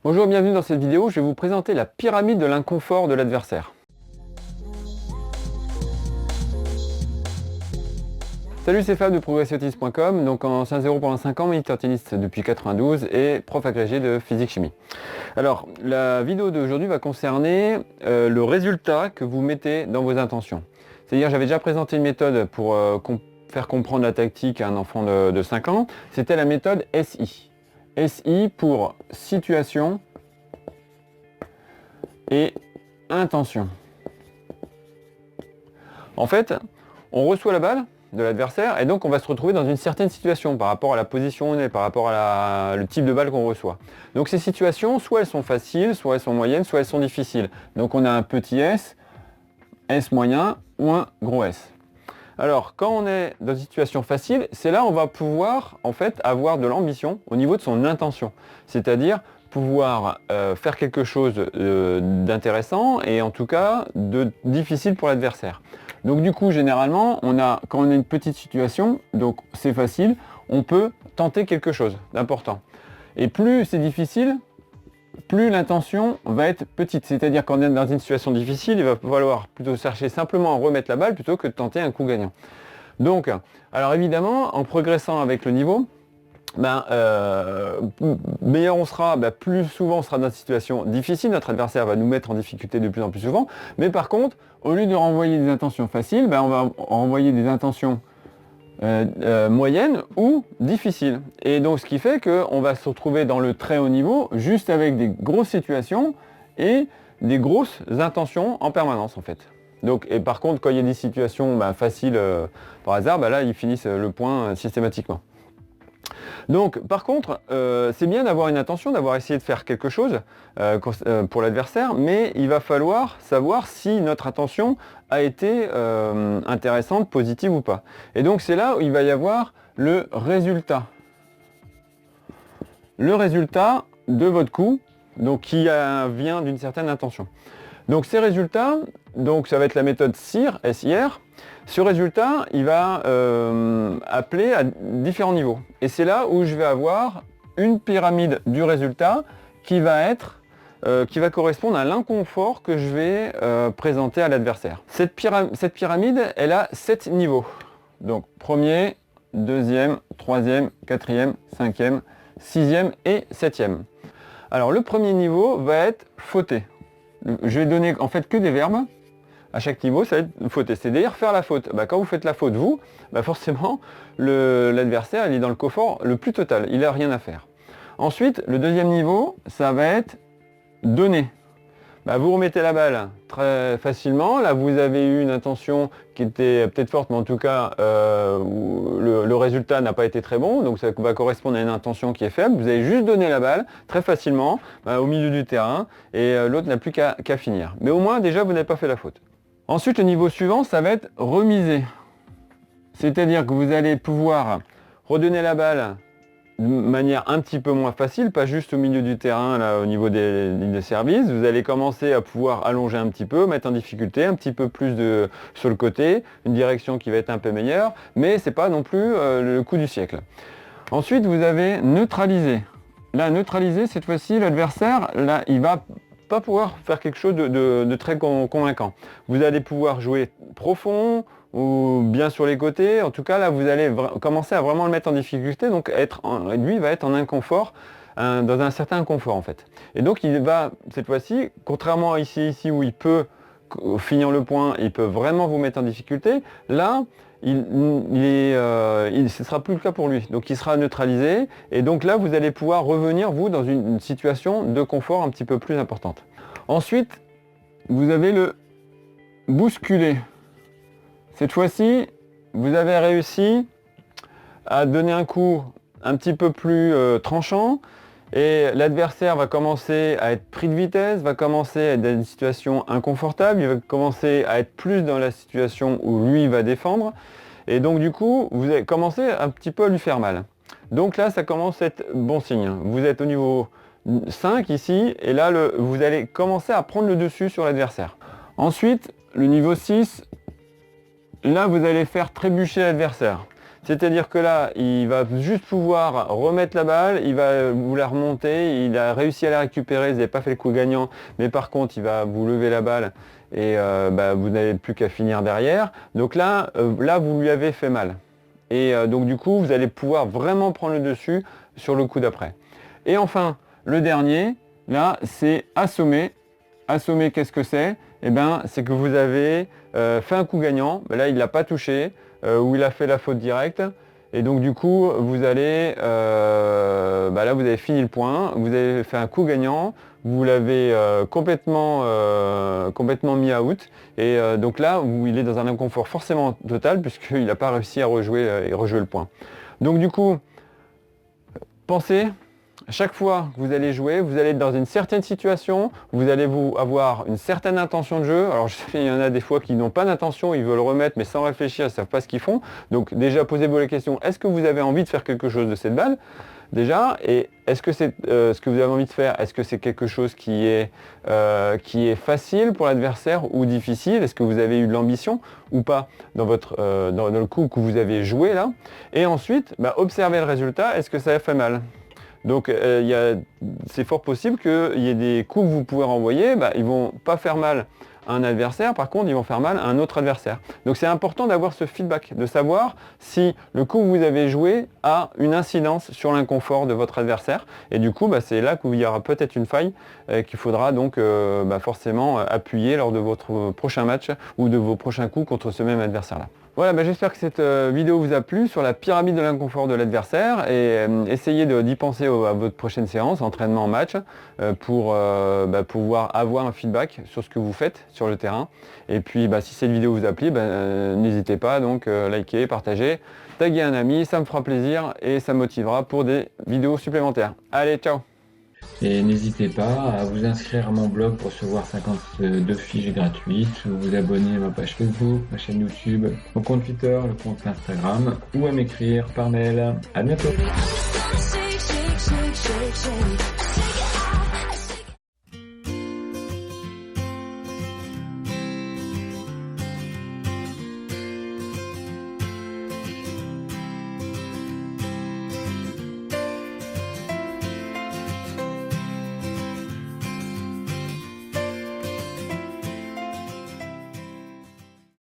Bonjour, bienvenue dans cette vidéo, je vais vous présenter la pyramide de l'inconfort de l'adversaire. Salut, c'est Fab de progressiotennis.com, donc en 5-0 pendant 5 ans, moniteur tennis depuis 92 et prof agrégé de physique-chimie. Alors, la vidéo d'aujourd'hui va concerner le résultat que vous mettez dans vos intentions. C'est-à-dire, j'avais déjà présenté une méthode pour faire comprendre la tactique à un enfant de 5 ans, c'était la méthode SI. SI pour situation et intention. En fait, on reçoit la balle de l'adversaire et donc on va se retrouver dans une certaine situation par rapport à la position où on est, par rapport à le type de balle qu'on reçoit. Donc ces situations, soit elles sont faciles, soit elles sont moyennes, soit elles sont difficiles. Donc on a un petit S, S moyen ou un gros S. Alors, quand on est dans une situation facile, c'est là où on va pouvoir en fait avoir de l'ambition au niveau de son intention. C'est-à-dire pouvoir faire quelque chose d'intéressant et en tout cas de difficile pour l'adversaire. Donc du coup, généralement, quand on a une petite situation, donc c'est facile, on peut tenter quelque chose d'important. Et plus c'est difficile, plus l'intention va être petite. C'est-à-dire qu'on est dans une situation difficile, il va falloir plutôt chercher simplement à remettre la balle plutôt que de tenter un coup gagnant. Donc, alors évidemment, en progressant avec le niveau, meilleur on sera, plus souvent on sera dans une situation difficile, notre adversaire va nous mettre en difficulté de plus en plus souvent, mais par contre, au lieu de renvoyer des intentions faciles, on va renvoyer des intentions moyenne ou difficile. Et donc ce qui fait qu'on va se retrouver dans le très haut niveau juste avec des grosses situations et des grosses intentions en permanence en fait. Donc, et par contre quand il y a des situations faciles par hasard, là ils finissent le point systématiquement. Donc par contre, c'est bien d'avoir une intention, d'avoir essayé de faire quelque chose pour l'adversaire, mais il va falloir savoir si notre intention a été intéressante, positive ou pas. Et donc c'est là où il va y avoir le résultat. Le résultat de votre coup, donc qui vient d'une certaine intention. Donc ces résultats, donc ça va être la méthode SIR, SIR. Ce résultat, il va appeler à différents niveaux. Et c'est là où je vais avoir une pyramide du résultat qui va correspondre à l'inconfort que je vais présenter à l'adversaire. Cette pyramide, elle a 7 niveaux. Donc premier, deuxième, troisième, quatrième, cinquième, sixième et septième. Alors le premier niveau va être fauter. Je vais donner en fait que des verbes. À chaque niveau, ça va être fauter. C'est-à-dire faire la faute. Quand vous faites la faute, vous, forcément, l'adversaire, il est dans le confort le plus total. Il n'a rien à faire. Ensuite, le deuxième niveau, ça va être donner. Vous remettez la balle très facilement. Là, vous avez eu une intention qui était peut-être forte, mais en tout cas, le résultat n'a pas été très bon. Donc, ça va correspondre à une intention qui est faible. Vous avez juste donné la balle très facilement au milieu du terrain et l'autre n'a plus qu'à finir. Mais au moins, déjà, vous n'avez pas fait la faute. Ensuite, le niveau suivant, ça va être remiser. C'est-à-dire que vous allez pouvoir redonner la balle de manière un petit peu moins facile, pas juste au milieu du terrain, là, au niveau des lignes de service. Vous allez commencer à pouvoir allonger un petit peu, mettre en difficulté, un petit peu plus sur le côté, une direction qui va être un peu meilleure, mais c'est pas non plus le coup du siècle. Ensuite, vous avez neutralisé. Là, neutraliser, cette fois-ci, l'adversaire, là, il va pas pouvoir faire quelque chose de très convaincant. Vous allez pouvoir jouer profond ou bien sur les côtés. En tout cas, là, vous allez commencer à vraiment le mettre en difficulté. Donc, lui va être en inconfort, dans un certain inconfort en fait. Et donc, il va, cette fois-ci, contrairement à ici où il peut finir le point, il peut vraiment vous mettre en difficulté. Là, ce ne sera plus le cas pour lui. Donc il sera neutralisé et donc là vous allez pouvoir revenir vous dans une situation de confort un petit peu plus importante. Ensuite, vous avez le bousculer. Cette fois-ci, vous avez réussi à donner un coup un petit peu plus tranchant et l'adversaire va commencer à être pris de vitesse, va commencer à être dans une situation inconfortable, il va commencer à être plus dans la situation où lui va défendre et donc du coup vous allez commencer un petit peu à lui faire mal. Donc là ça commence à être bon signe. Vous êtes au niveau 5 ici et là vous allez commencer à prendre le dessus sur l'adversaire. Ensuite le niveau 6, là vous allez faire trébucher l'adversaire. C'est-à-dire que là, il va juste pouvoir remettre la balle, il va vous la remonter, il a réussi à la récupérer, vous n'avez pas fait le coup gagnant, mais par contre, il va vous lever la balle et vous n'avez plus qu'à finir derrière. Donc là, vous lui avez fait mal. Et donc du coup, vous allez pouvoir vraiment prendre le dessus sur le coup d'après. Et enfin, le dernier, là, c'est assommer. Assommer, qu'est-ce que c'est? Eh bien, c'est que vous avez fait un coup gagnant, mais là, il ne l'a pas touché, ou il a fait la faute directe. Et donc du coup, vous allez, là, vous avez fini le point, vous avez fait un coup gagnant, vous l'avez complètement mis out. Et donc là, il est dans un inconfort forcément total, puisqu'il n'a pas réussi à rejouer le point. Donc du coup, pensez, chaque fois que vous allez jouer, vous allez être dans une certaine situation, vous allez avoir une certaine intention de jeu. Alors je sais, il y en a des fois qui n'ont pas d'intention, ils veulent remettre, mais sans réfléchir, ils ne savent pas ce qu'ils font. Donc déjà, posez-vous la question, est-ce que vous avez envie de faire quelque chose de cette balle? Déjà, et est-ce que c'est ce que vous avez envie de faire, est-ce que c'est quelque chose qui est facile pour l'adversaire ou difficile? Est-ce que vous avez eu de l'ambition ou pas dans le coup que vous avez joué là? Et ensuite, observez le résultat, est-ce que ça a fait mal? Donc c'est fort possible qu'il y ait des coups que vous pouvez renvoyer, ils ne vont pas faire mal à un adversaire, par contre ils vont faire mal à un autre adversaire. Donc c'est important d'avoir ce feedback, de savoir si le coup que vous avez joué a une incidence sur l'inconfort de votre adversaire. Et du coup, c'est là qu'il y aura peut-être une faille qu'il faudra donc forcément appuyer lors de votre prochain match ou de vos prochains coups contre ce même adversaire-là. Voilà, j'espère que cette vidéo vous a plu sur la pyramide de l'inconfort de l'adversaire et essayez d'y penser à votre prochaine séance, entraînement en match, pour pouvoir avoir un feedback sur ce que vous faites sur le terrain. Et puis si cette vidéo vous a plu, n'hésitez pas donc liker, partager, taguer un ami, ça me fera plaisir et ça me motivera pour des vidéos supplémentaires. Allez, ciao! Et n'hésitez pas à vous inscrire à mon blog pour recevoir 52 fiches gratuites, ou vous abonner à ma page Facebook, ma chaîne YouTube, mon compte Twitter, le compte Instagram, ou à m'écrire par mail. À bientôt!